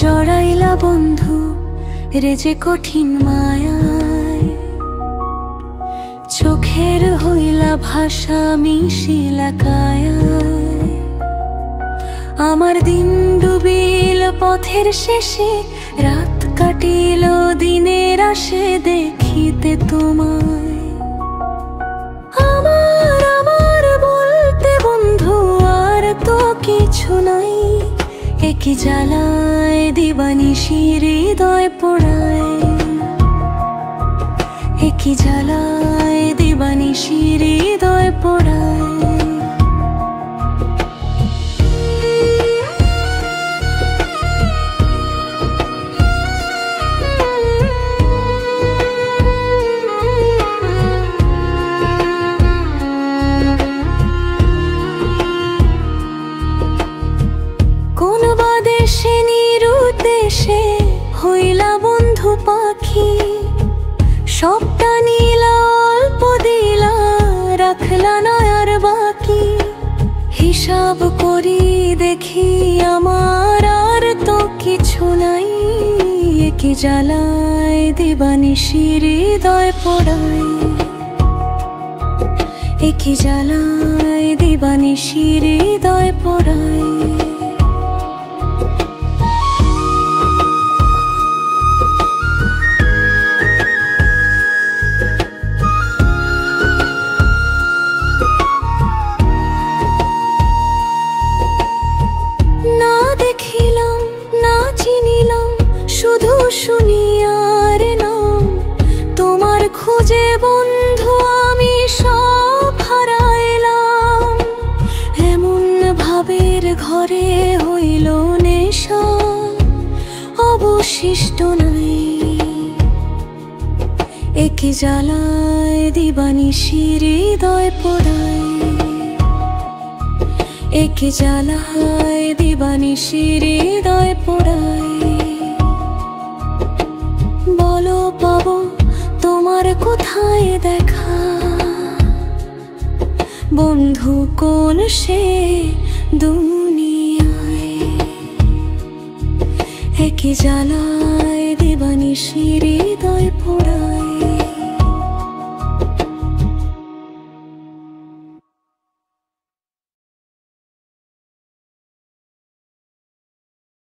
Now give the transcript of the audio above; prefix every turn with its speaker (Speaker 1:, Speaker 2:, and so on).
Speaker 1: জড়াইলা বন্ধু রে যে কঠিন মায়ায়, চোখের হইলা ভাষা মিশিলা কায়ায়। আমার দিন ডুবিল পথের শেষে, রাত কাটিল দিনের আসে দেখিতে তোমায়। আমার আমার বলতে বন্ধু আর তো কিছু নাই, একই জ্বালায় দিবানিশি হৃদয় পোড়ায়, একই জ্বালায় দিবানিশি হৃদয় পোড়ায়। কোন বা দেশে নিরুদ্দেশে হইলা বন্ধু পাখি, সবটা নিলা অল্প দিলা, রাখলা না আর বাকি। হিসাব করি দেখি আমার আর তো কিছু নাই, একই জ্বালায় দিবানিশি হৃদয় পোড়ায়, একই জ্বালায় দিবানিশি হৃদয় পোড়ায়। শুধু শুনিয়ার নাম তোমার খুঁজে বন্ধু আমি সব হারাইলাম। এমন ভাবের ঘরে হইল নেশা, অবশিষ্ট নাই, একই জ্বালায় দিবানিশি হৃদয় পোড়ায়, একই জ্বালায় দিবানিশি হৃদয় পোড়ায়। বলো পাবো তোমার কোথায় দেখা, বন্ধু কোন সে দুনিয়ায়, একই জ্বালায় দিবানিশি হৃদয় পোড়ায়।